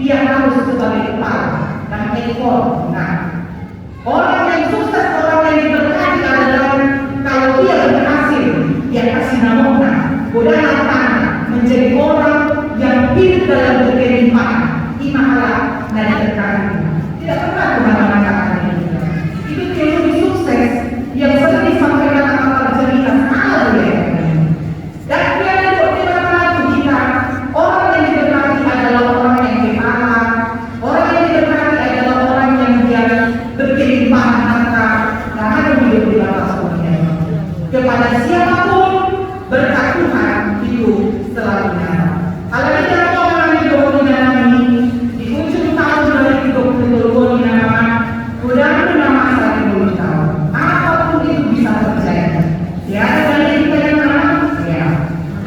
dia harus sebagai kepala dan ekor. Nah, orang yang sukses, orang yang diberkati adalah kalau dia berhasil, dia kasih nama godaan tanah menjadi orang yang hidup dalam berkehidupan imalah dan berkati. Tidak pernah kemana-mana itu teologi sukses yang sering disampaikan akan cerita salah ya. Dan tiada bagaimana kita orang yang diberkati adalah orang yang kepala, orang yang diberkati adalah orang yang dia berkehidupan antara ada hidup di atas dunia. Kepada siapapun berkat Tuhan itu selalu nyata. Kalau kita mau mengalami doa ini di ujung tahun 2022 nama mudah-mudahan nama saya belum tahu. Apapun itu bisa terjadi. Ya, dari kita yang mana? Ya.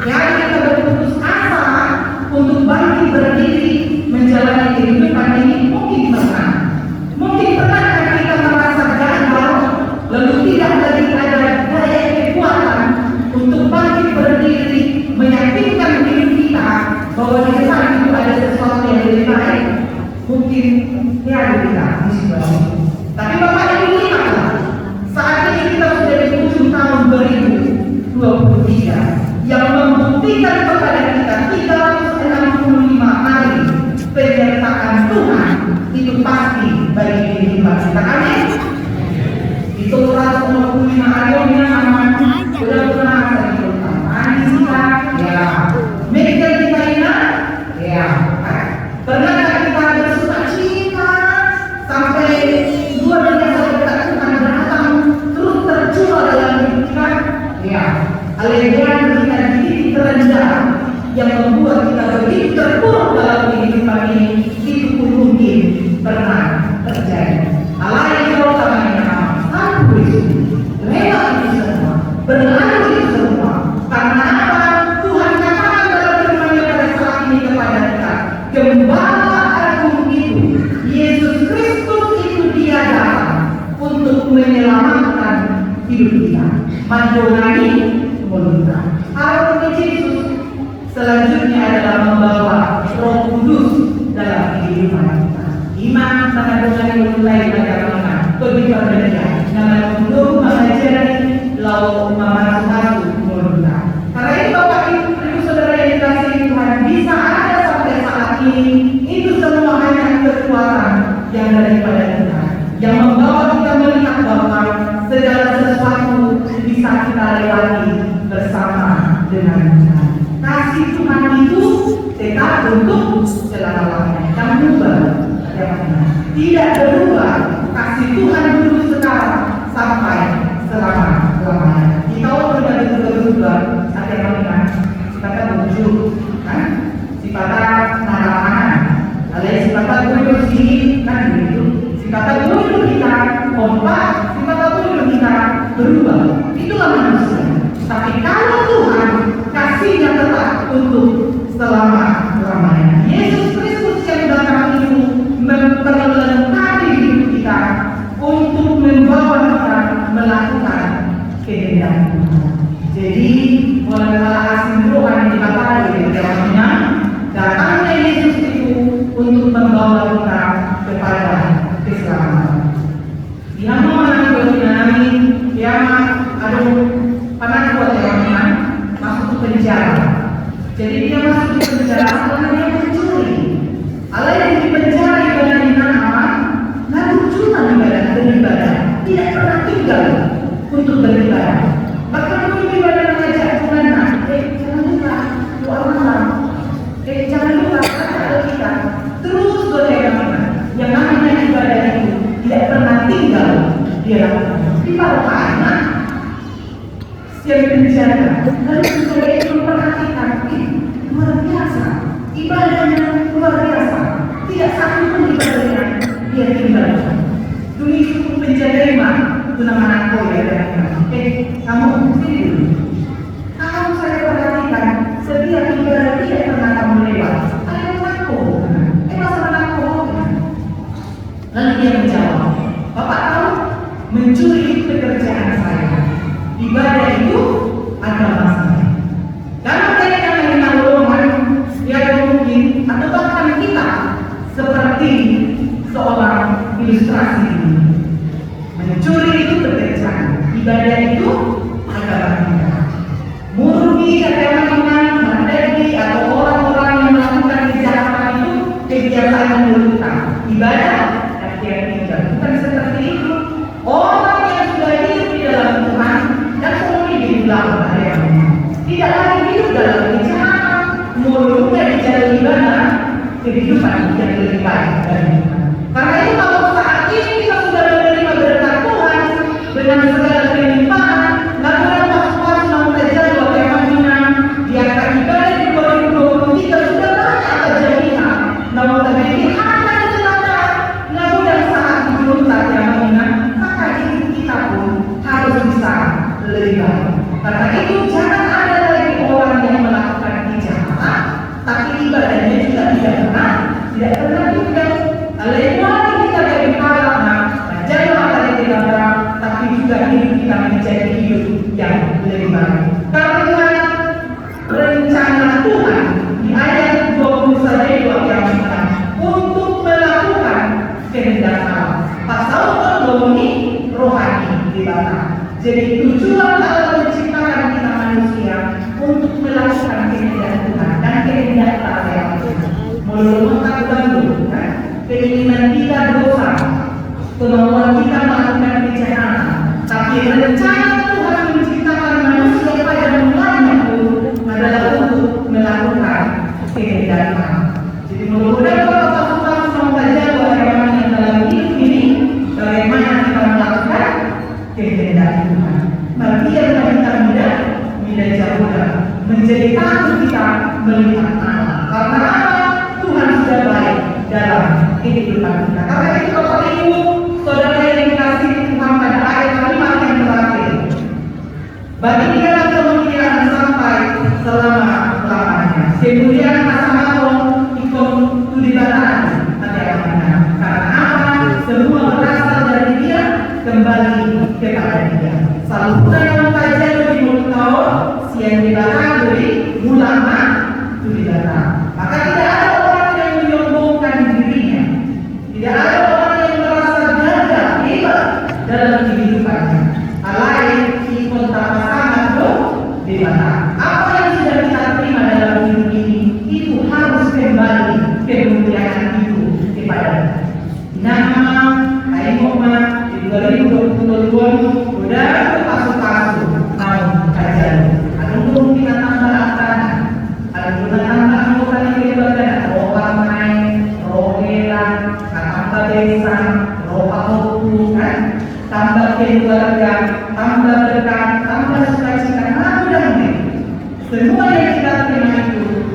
Ya, kita berputus asa untuk bangkit berdiri menjalani kehidupan ini mungkin pernah. Mungkin pernah kita merasa gagal, lalu tidak lagi ada daya kekuatan untuk bangkit berdiri meyakinkan diri kita bahwa di depan itu ada sesuatu yang lebih baik. Mungkin tiada kita di sebelah itu. Tapi Bapak Ibu lihatlah, saat ini kita sudah di ujung tahun 2023 yang membuktikan kepada kita 365 hari penyertaan Tuhan itu pasti bagi kehidupan kita. Amin. Itu 165 hari yang nama sudah pernah saya ceritakan. Kita ya, mereka kita ingat ya. Pernahkah kita bersuka cita sampai luar biasa berkat Tuhan datang terus tercurah dalam hidup kita? Ya, haleluya, kita di titik terendah yang membuat kita begitu terpuruk dalam kehidupan ini, itu pun mungkin pernah terjadi. Allah yang jauh namanya satu itu lewat itu semua, berlalu itu semua. Karena apa? Tuhan katakan dalam firman-Nya pada saat ini kepada kita, Gembala Agung itu, Yesus Kristus itu dia datang untuk menyelamatkan hidup kita. Mandorani meminta. Harapan Yesus selanjutnya adalah membawa Roh Kudus dalam kehidupan kita. Iman mengadungan mulai bagaimana begitu berbeda. Nama Kudus mengajari lalu memasuk meminta. Karena itu Bapak Ibu Saudara yang dikasihi Tuhan, bisa ada sampai saat ini itu semua hanya kekuatan yang daripada Tuhan yang membawa kita melihat bahwa segala sesuatu bisa kita lewati bersama dengan Tuhan. Kasih Tuhan itu tetap untuk selama-lamanya, yang berubah, tidak berubah. Kasih Tuhan dulu sekarang sampai selama-lamanya. Di tahun 2022 ada yang mengingat sifatnya muncul, kan? Sifatnya marah-marah, alias sifatnya muncul sini, kan begitu. Sifatnya muncul kita kompak, sifatnya muncul kita berubah. Itulah manusia. Tapi kalau Tuhan kasihnya tetap untuk selama-lamanya. Yesus Kristus yang datang itu memperlengkapi hidup kita untuk membawa kita melakukan kehendak Tuhan. Jadi mulailah asing rohani dikatakan oleh firman-Nya, datangnya Yesus itu untuk membawa kita kepada keselamatan. Dia mau menangani kiamat, aduh, panas buat orang masuk ke penjara. Jadi dia masuk ke penjara karena dia mencuri. Allah yang di penjara ibadah apa? Lalu cuma beribadah, tidak pernah tinggal untuk beribadah. Bahkan beribadah mengajak Tuhan, jangan lupa doa malam, jangan lupa kata kita. Terus bagaimana? Yang namanya ibadah itu tidak pernah tinggal dia lakukan. Di mana? Yang penjara, lalu saudara itu memperhatikan, luar biasa, ibadahnya luar biasa, tidak satu pun ibadahnya dia tinggalkan. Dulu itu penjara itu nama aku ya, kamu sini dulu. Kalau saya perhatikan, setiap ibadah tidak pernah kamu lewat. Ada aku, masalah aku. Lalu dia menjawab, Bapak tahu, mencuri itu pekerjaan saya. Ibadah itu agama saya. Dalam kaitan dengan golongan yang mungkin atau bahkan kita seperti seorang ilustrasi ini. Mencuri itu pekerjaan, ibadah itu agama kita. Murni agama, mandiri atau orang-orang yang melakukan kejahatan itu kebiasaan menurutkan ibadah dan tidak. Bukan seperti itu. Orang yang sudah hidup di dalam Tuhan dan semuanya diulang hari-hari. Tidak lagi hidup dalam kejahatan, mulutnya di jalan ibadah, kehidupan yang lebih baik dari Tuhan. Karena itu kalau saat ini kita sudah menerima berkat Tuhan dengan segala kelimpahan, lalu pas-pas mau saja buat Firman di akan ibadah di 2023 sudah banyak terjadinya. Namun terjadi hanya di selatan, lalu dan saat belum saja mengingat, maka hidup kita pun harus bisa lebih baik. Karena itu jangan ada lagi orang yang melakukan kejahatan, tapi ibadahnya juga tidak pernah juga. Alaikumsalam kita dari kalangan, jangan ada tidak, tapi juga hidup kita menjadi hidup yang lebih baik. Karena rencana Tuhan di ayat 20 saja itu yang kita untuk melakukan kehendak Allah. Pasal ekonomi rohani di bawah. Jadi tujuan Allah menciptakan kita manusia untuk melakukan kehendak Tuhan dan kehendak Allah. Melupakan bantu, keinginan kita dosa, kemauan kita melakukan kejahatan. Tapi rencana Tuhan menciptakan manusia pada mulanya itu adalah untuk melakukan kehendak Allah. Jadi mudah-mudahan kalau pasukan mau belajar bagaimana yang dalam hidup ini, bagaimana kita melakukan kehendak Tuhan. Mari kita mudah jauh menjadi takut kita melihat Allah. Karena Tuhan sudah baik dalam kehidupan kita. Karena itu Bapak Ibu, saudara yang dikasihi Tuhan pada ayat kalimat yang terakhir, bagi dia kemuliaan sampai selama-lamanya. Kemuliaan pasangan ikut tulisan ada karena apa? Semua berasal dari dia kembali kepada dia. Saluran yang kajian lebih tahun siang dibahas dari ulama tulisan. Maka tidak ada orang yang menyombongkan dirinya. Tidak ada orang yang merasa gagah hebat dalam kehidupannya. Alain ikut pasangan di mana apa yang sudah kita terima dalam hidup ini itu harus kembali kemuliaan itu kepada nama Aimoma di 2022 sudah pasu-pasu mau kajian. Ada kita tambah tanah, ada kita tambah bukan keluarga, roh main, roh heran, tambah desa, roh hukum, tambah keluarga, tambah berkat, tambah sukacita, mudah-mudahan semua yang kita terima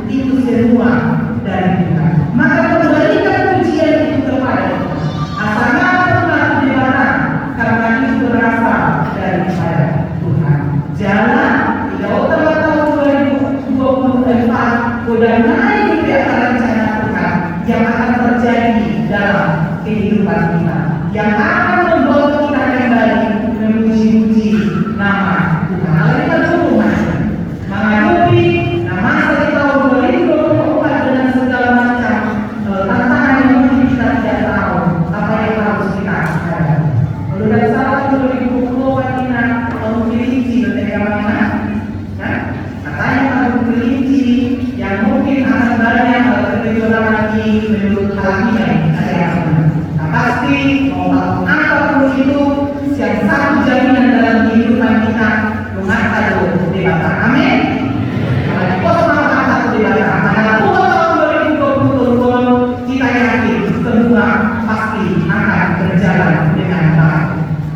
itu semua dari Tuhan. Maka kembalikan pujian itu kepada Tuhan. Asalnya Tuhan di mana? Karena itu berasal daripada Tuhan. Jalan tidak utama tahun 2024 sudah naik di atas rencana Tuhan yang akan terjadi dalam kehidupan kita, yang akan membawa kita kembali memuji-muji nama Tuhan. Lalu kita dulu menghadapi masa di tahun 2024 dengan segala macam tantangan yang mungkin kita tidak tahu apa yang harus kita hadapi. Lalu dari saat 2024 kita memiliki bagaimana? Katanya harus kelinci yang mungkin akan banyak kebetulan lagi menurut hal ini ada yang pasti mau apapun itu yang satu jaminan dalam kehidupan kita mengatakan dewasa. Amin. Kalau kita mau satu dewasa, pada tahun 2020 kita yakin semua pasti akan berjalan dengan baik.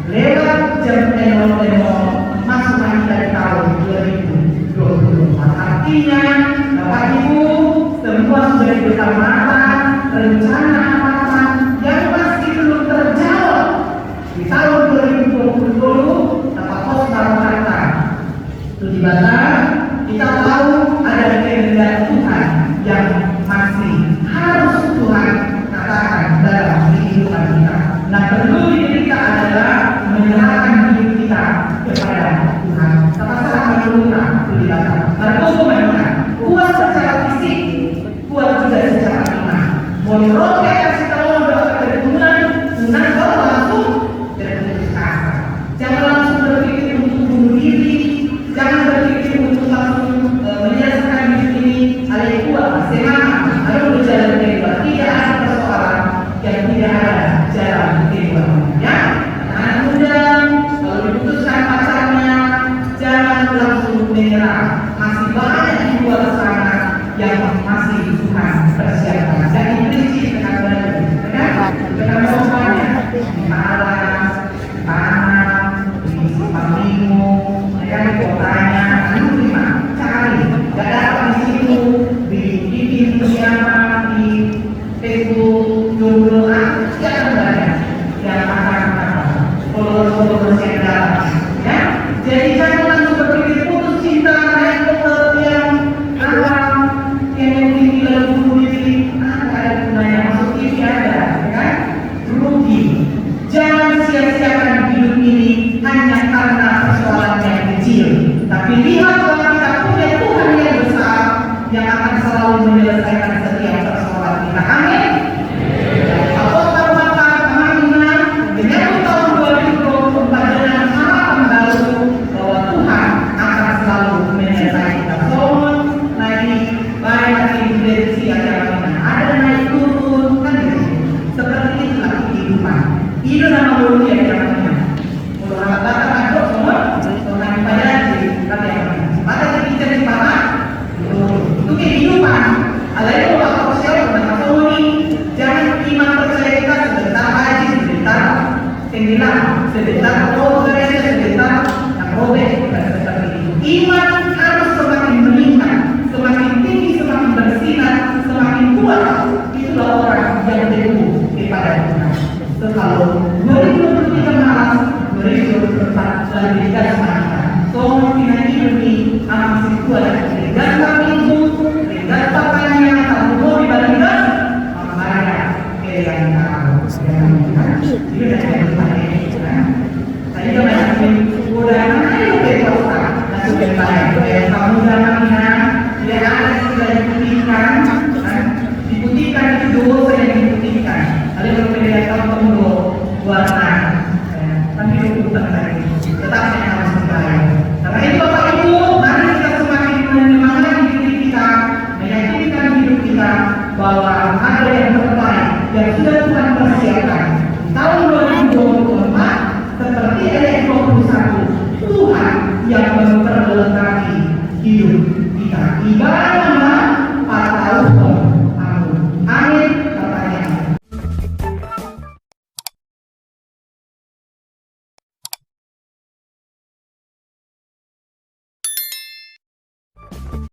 Lewat jam tenor masukkan kita di tahun 2024. Artinya, Bapak Ibu, semua sudah diutamakan rencana apa yang masih belum terjawab di tahun 2020. Dapat pos kata tujuan kita tahu ada kehendak Tuhan yang masih harus Tuhan katakan dalam kehidupan kita. Nah, perlu kita adalah menyerahkan hidup kita kepada Tuhan. Sama-sama menurutkan tujuan. Kuat secara fisik, kuat juga secara iman. Menurutkan Facebook, jomblo, pasti akan banyak yang akan followers yang datang. Ya, jadi jangan langsung berpikir putus cinta, naik ke yang tinggi lalu bunuh diri, nggak ada gunanya, masuk TV ada, ya kan? Rugi. Jangan sia-siakan hidup ini hanya karena persoalan yang kecil, tapi lihat bahwa kita punya Tuhan yang besar yang akan selalu menyelesaikan setiap persoalan kita. Amin. Apostol Paulus mengamankan menyambut tahun 2024 dengan harapan baru bahwa Tuhan akan selalu menyertai kita. Naik banyak evidensi ada naik turun kan gitu. Seperti itulah kehidupan. Itu nama manusia yang namanya. Orang kata ada semua orang pada ada yang pada kita di mana itu kehidupan. Ada yang orang sosial dan ini jangan iman percaya kita sebentar haji sebentar sembilan sebentar organisasi sebentar yang robek seperti itu. Iman harus semakin meningkat, semakin tinggi, semakin bersinar, semakin kuat. Itulah orang